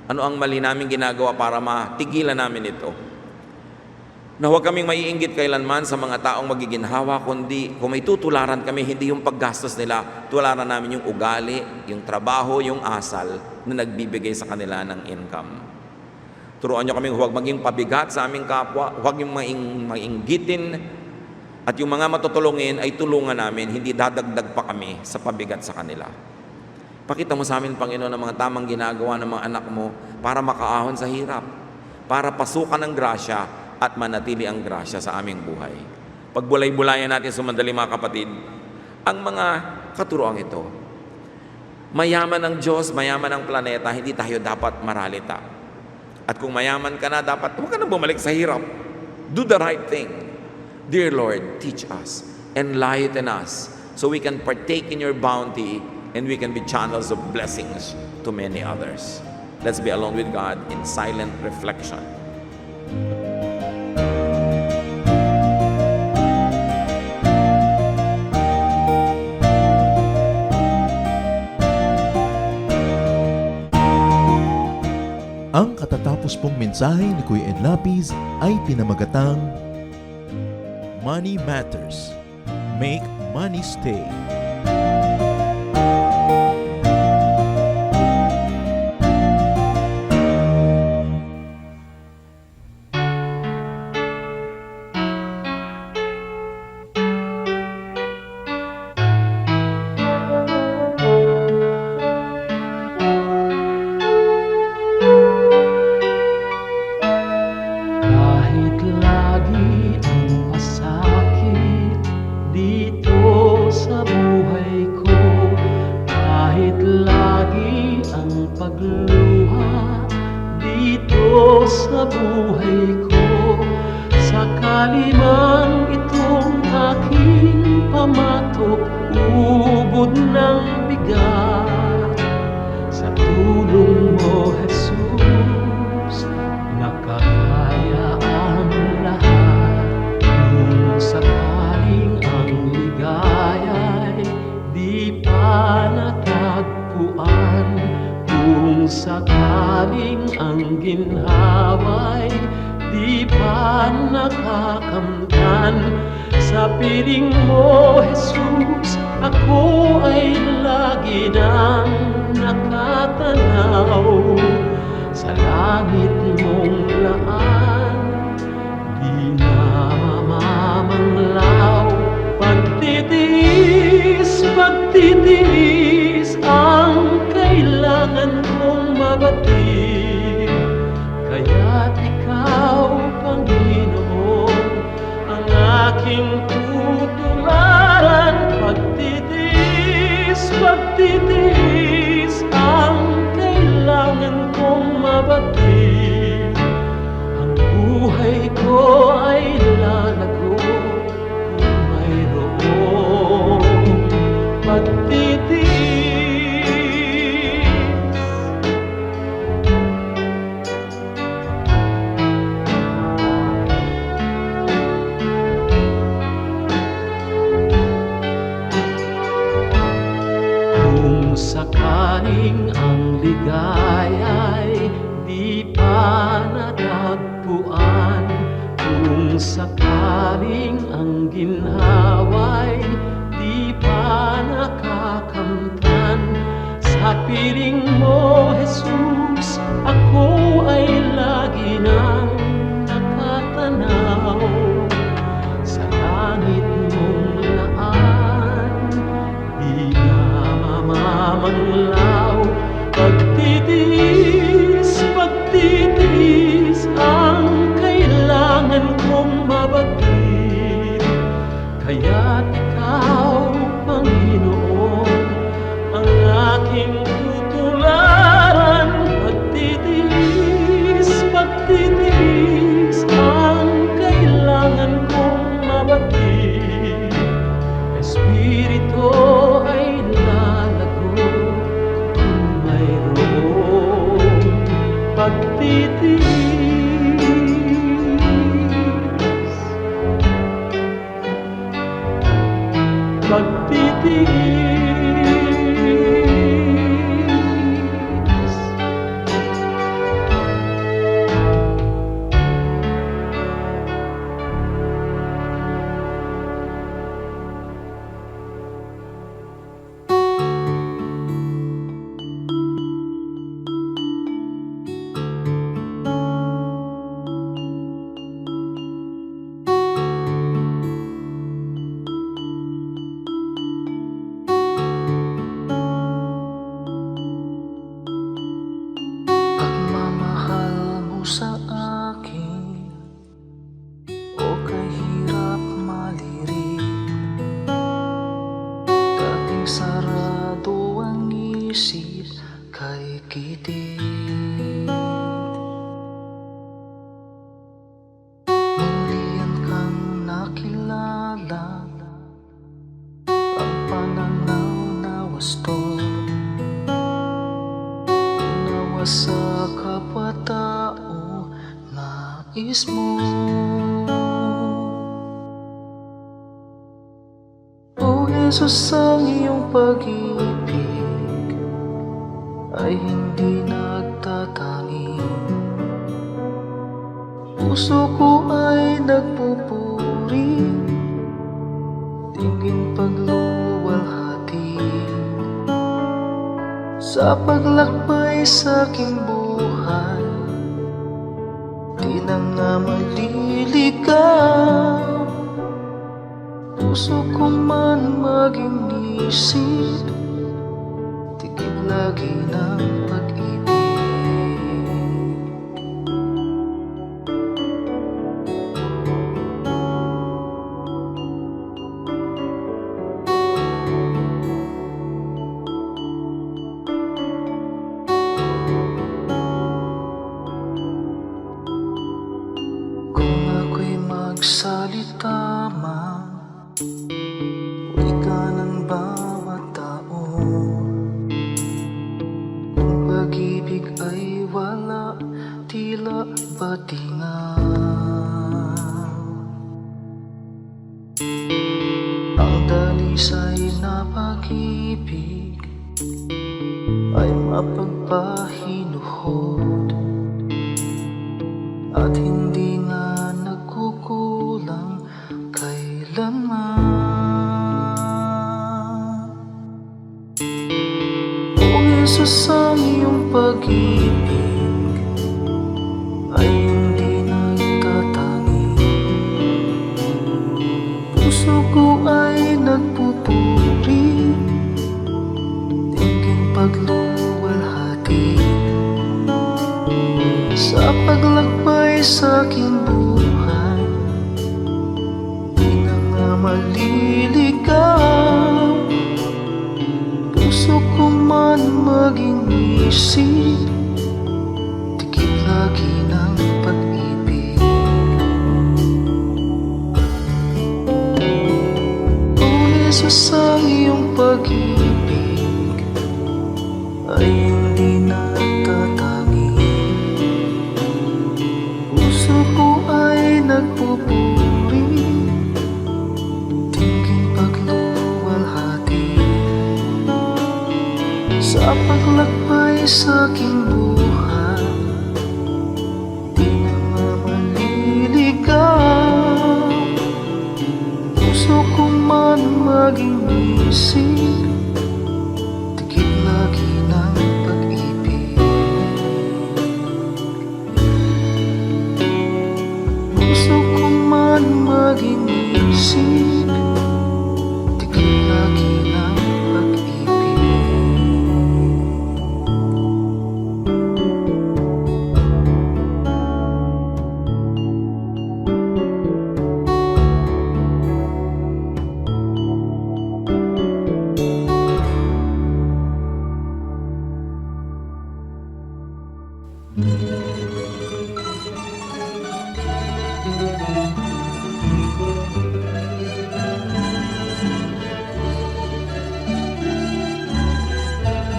Speaker 2: Ano ang mali namin ginagawa para matigilan namin ito? Na huwag kaming maiinggit kailanman sa mga taong magiginhawa, kundi kung may tutularan kami, hindi yung paggastos nila, tularan namin yung ugali, yung trabaho, yung asal na nagbibigay sa kanila ng income. Turuan niyo kaming huwag maging pabigat sa aming kapwa, huwag yung mainggitin, at yung mga matutulungin ay tulungan namin, hindi dadagdag pa kami sa pabigat sa kanila. Pakita mo sa amin, Panginoon, ang mga tamang ginagawa ng mga anak mo para makaahon sa hirap, para pasukan ng grasya at manatili ang grasya sa aming buhay. Pagbulay-bulayan natin sumandali, mga kapatid, ang mga katuroang ito. Mayaman ang Diyos, mayaman ang planeta, hindi tayo dapat maralita. At kung mayaman ka na, dapat huwag ka na bumalik sa hirap. Do the right thing. Dear Lord, teach us, enlighten us, so we can partake in your bounty and we can be channels of blessings to many others. Let's be alone with God in silent reflection.
Speaker 1: Ang katatapos pong mensahe ni Kuya Ed Lapid ay pinamagatang Money Matters. Make money stay.
Speaker 3: Kahit lagi ang pasakit dito sa buhay ko, kahit lagi ang pagluha dito sa buhay ko, sakali man itong aking pamatok, ubod ng bigat, sa tulong mo, Jesus, nakakaya ang lahat. Kung sakaling ang ligaya'y di pa natagpuan, kung sakaling ang ginhawa'y di pa nakakamtan, sa piling mo, Jesus, ako ay lagi nang nakatanaw sa langit mong laan, di na mamamanglaw. Pagtitiis ang kailangan kong mabatid, kaya't ikaw, Panginoon, ang aking tutularan. Pagtitiis ang kailangan kong mabatid, ang buhay ko ay lalago kung mayroong pagtitiis. Kung sakaling ang ligaya'y di pa natagpuan, kung sakaling ang ginhawa'y di pa nakakamtan, sa piling mo, Jesus, ako ay lagi nang nakatanaw sa langit mong laan, di na mamamanglaw. Pagtitiis ang kailangan kong mabatid, kaya't ikaw, Panginoon, ang aking tutularan. Pagtitiis ang kailangan kong mabatid, Espiritu ay lalago
Speaker 4: sarado ang isip kay kiting. Mulian kang nakilala, ang pananaw na wasto, nawa sa kapwa-tao nais mo. O Jesus, ang iyong pag-ibig ay hindi nagtatangi. Puso ko ay nagpupuri, tingin pagluwalhati sa paglakbay sa aking buhay. Di na nga maliligaw, puso ko man maging isip, tigib lagi ng pag-ibig. Kung ako'y magsalita man, wika ng bawat tao, kung pag-ibig ay wala, tila batingaw. Ang dalisay na pag-ibig ay mapagpahinuhod at hindi nga nagkukulang kailanman. O Jesus, ang iyong pag-ibig ay hindi nagtatangi. Puso ko ay nagpupuri, tingin pagluwalhati sa paglakbay sa aking buhay. Di na nga maliligaw, puso ko man maging isip, tigib lagi ng pag-ibig. O Jesus, ang iyong pag-ibig ay hindi nagtatangi. Puso ko ay nagpupuri, tingin pagluwalhati sa paglakbay sa aking buhay. Di na nga maliligaw, puso ko man maging isip, tigib lagi ng pag-ibig. Puso ko man maging isip, tigib lagi ng pag-ibig.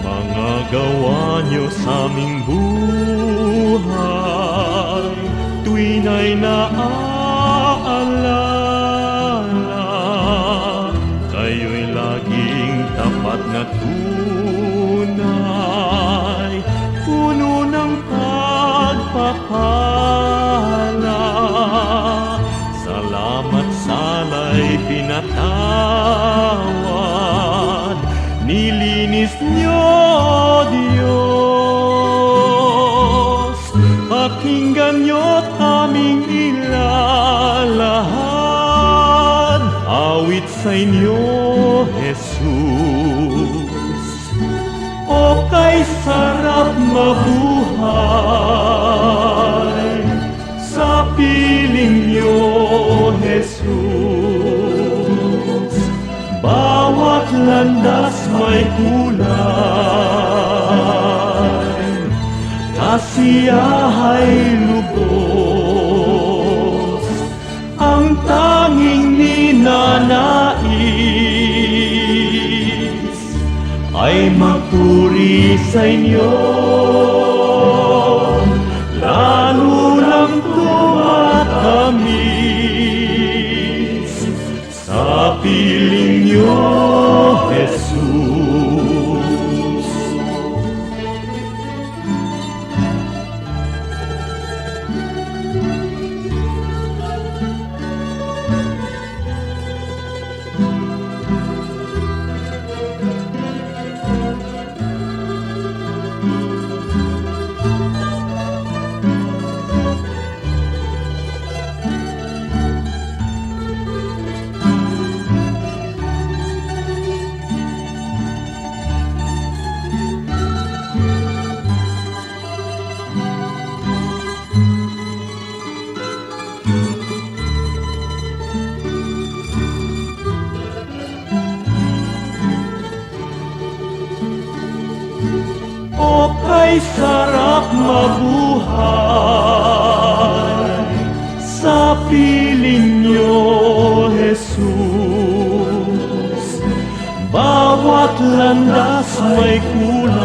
Speaker 3: Mga gawa niyo sa aming buhay, tuwin ay naaalala. Kayo'y laging tapat na tunay, puno ng pagpapala. Salamat sala'y pinatawad, nilinis niyo, Diyos. Pakinggan niyo't aming ilalahad, awit sa inyo, Jesus. O kay sarap mabuhay sa piling niyo, Jesus. Bawat landas may kulay, kasiyahay lubos, ang tanging ninanais ay magpuri sa inyo, lalo lang tumatamis sa piling niyo, Jesus. O kay sarap mabuhay sa piling niyo, Jesus. Bawat landas may kulay,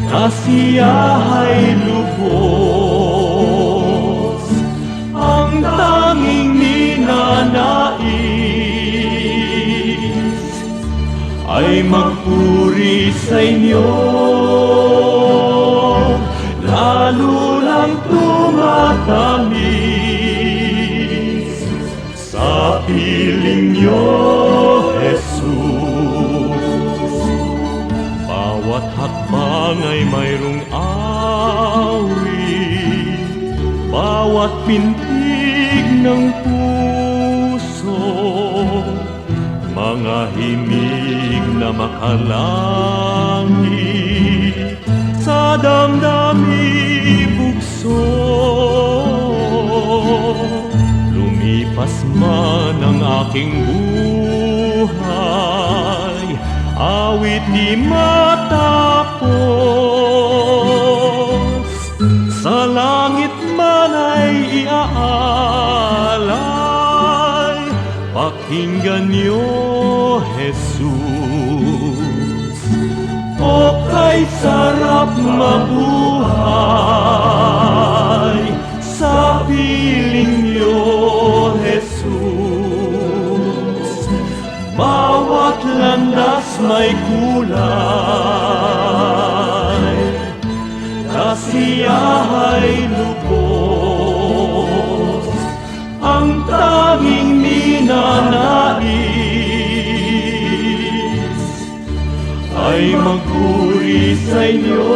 Speaker 3: kasiyahay lubos, ang tanging ninanais ay magpuri sa inyo, lalo lang tumatamis sa piling niyo, Jesus. Bawat hakbang ay mayroong awit, bawat pintig ng puso, mga himig na makalangit sa damdami bugso. Lumipas man ang aking buhay, awit di matapos, sa langit man ay iaalay, pakinggan niyo, Jesus. O kay sarap mabuhay sa piling niyo, Jesus. Bawat landas may kulay, kasiyahay lubos, ang tanging ninanais ay magpuri sa inyo,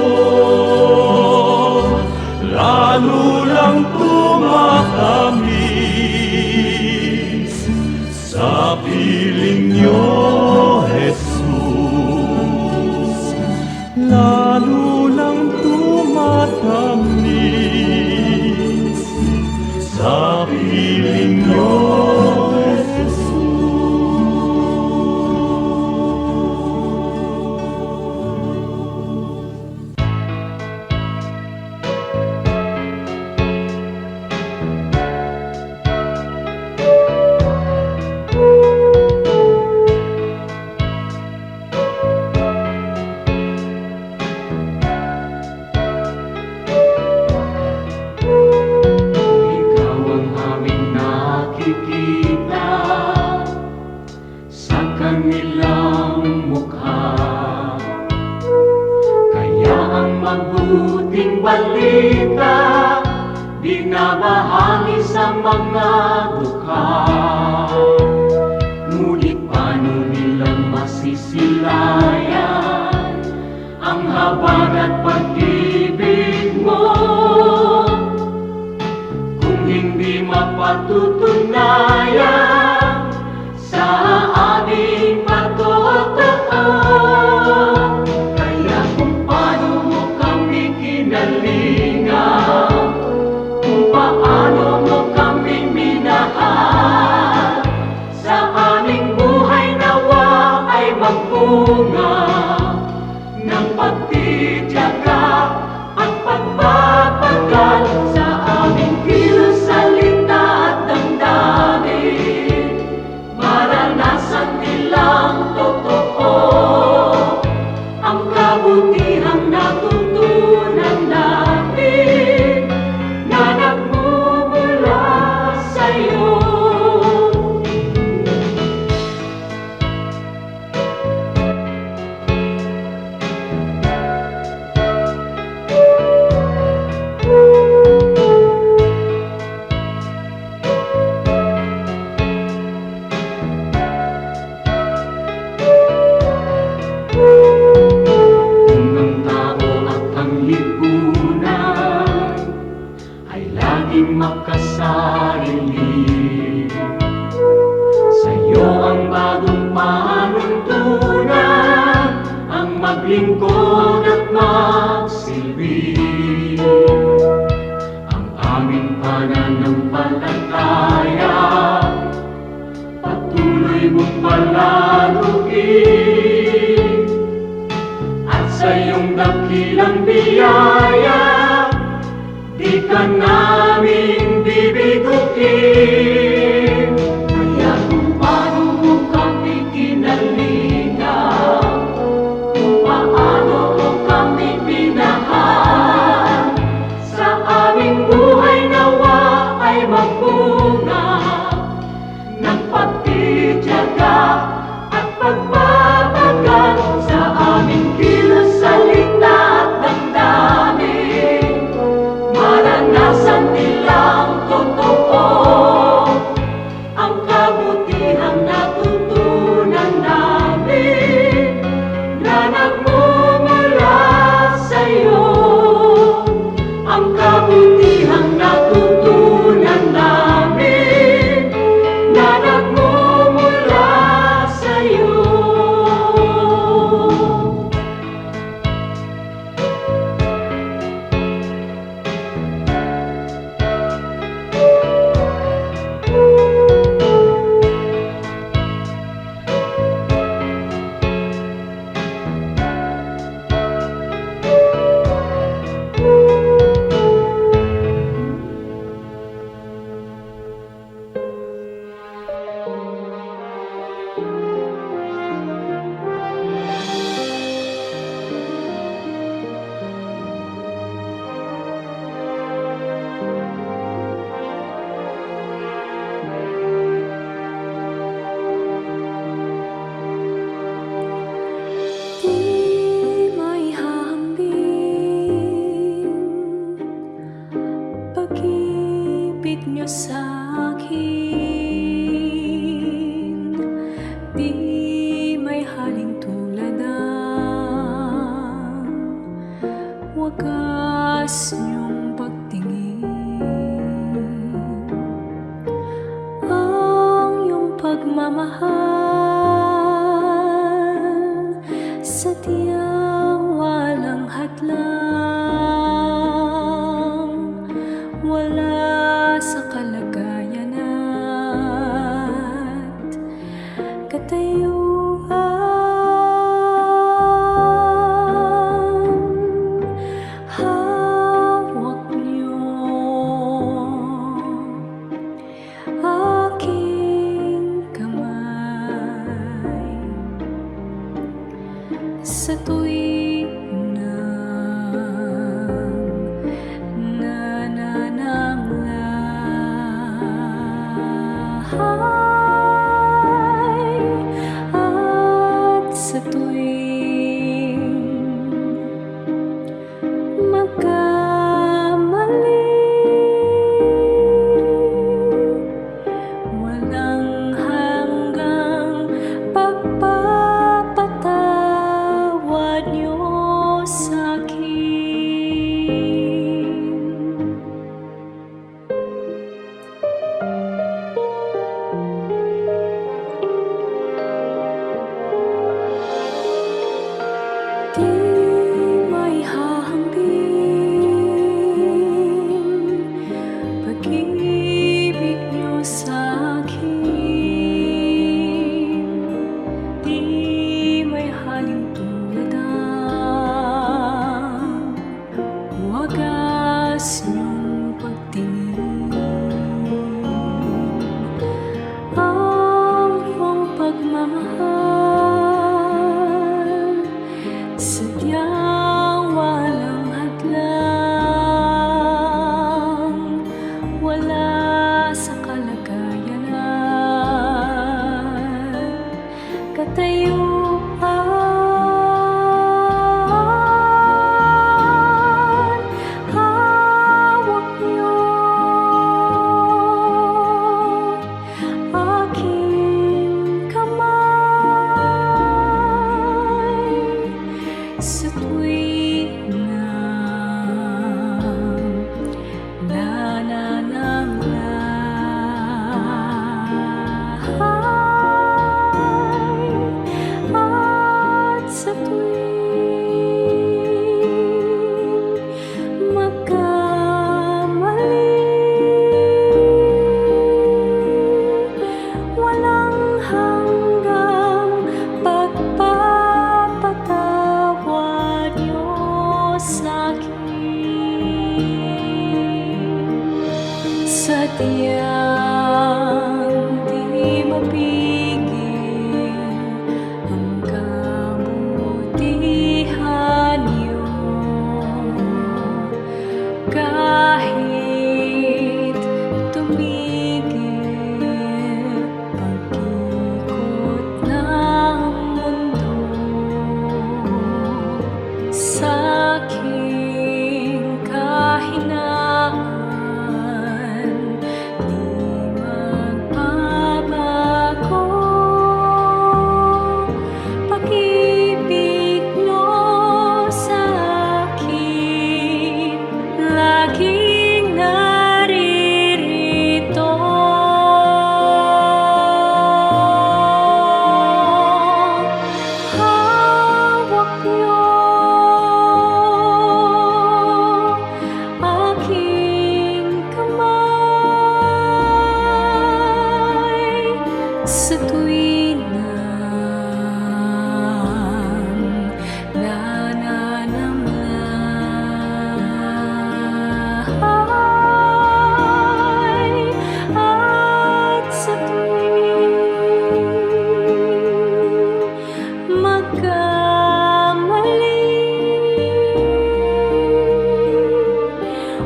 Speaker 3: lalo lang tumatamis sa piling niyo, Jesus. Lalo lang tumatamis sa piling niyo, Jesus.
Speaker 4: Ikaw ang aming nakikita sa kanilang mukha, kaya ang mabuting balita binabahagi sa mga dukha. Ngunit paano nilang masisilayan ang habag at pag-ibig mo kung hindi mapatutunayan sa aming patotoo? Kaya kung paano mo kami kinalingan, kung paano mo kami minahal sa aming bunga ng pagtitiyaga at pagpapagal sa aming kilos, salita at damdamin. Maranasan nilang totoo ang kabutihang natutunan natin na nagmumula sa'yo. Kung ang tao at ang lipunan ay laging makasarili, sa'yo ang bagong panuntunan, ang maglingkod at magsilbi. Ang aming pananampalataya patuloy mong palaluin, at sa iyong dakilang biyaya di ka namin bibiguin. Kaya kung paano mo kami kinalingan, kung paano mo kami minahal, sa aming buhay nawa ay magbunga ng pagtitiyaga at pagpapagal sa aming kilos, salita at damdamin. Maranasan nilang totoo ang kabutihang natutunan namin na nagmumula sa'yo. Ang kabutihang natutunan namin na nagmumula sa'yo.
Speaker 5: Di may hahambing pag-ibig niyo sa akin, di may haling tulad ng wagas niyong pagtingin. Ang iyong pagmamahal sadyang walang hadlang, wala sa kalagayan at katayuan. Hawak niyo aking kamay sa tuwing nanananglahay, at sa tuwing magkamali, walang hanggang pagpapatawad mahal, sadyang walang hadlang, wala sa kalagayanan, katayuan, hawak niyo aking kamay sa tuwing nananamlay at sa tuwing magkamali, walang hanggang pagpapatawad niyo sa'kin. Sadyang di mapigil ang kabutihan niyo, kahit tumigil pag-ikot ng mundo. Sa'king kahinaan di magbabago, pag-ibig niyo sa'kin laging naririto. Hawak niyo aking kamay sa tuwing nananamlay at sa tuwing magkamali,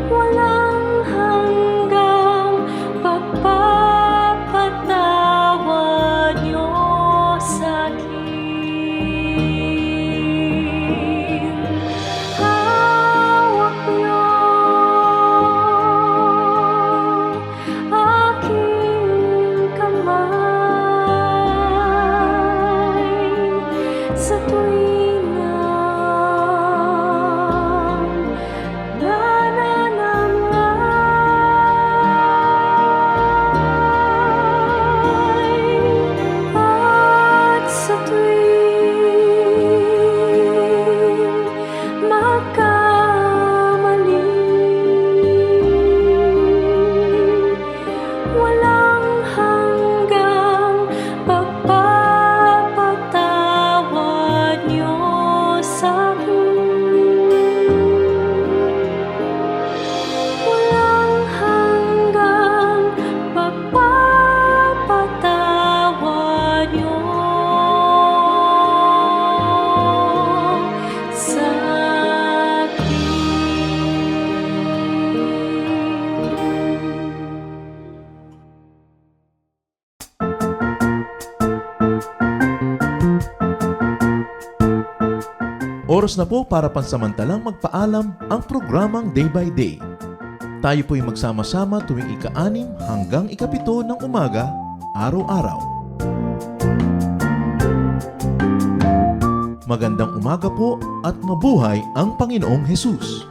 Speaker 5: walang hanggang pagpapatawad niyo sa'kin. Hawak niyo aking kamay sa tuwing nananamlay at sa tuwing magkamali, walang hanggang pagpapatawad niyo sa'kin. Walang hanggang pagpapatawad niyo sa'kin.
Speaker 1: Oras na po para pansamantalang magpaalam ang programang Day by Day. Tayo po'y magsama-sama tuwing ika-6 hanggang ika-7 ng umaga, araw-araw. Magandang umaga po at mabuhay ang Panginoong Hesus!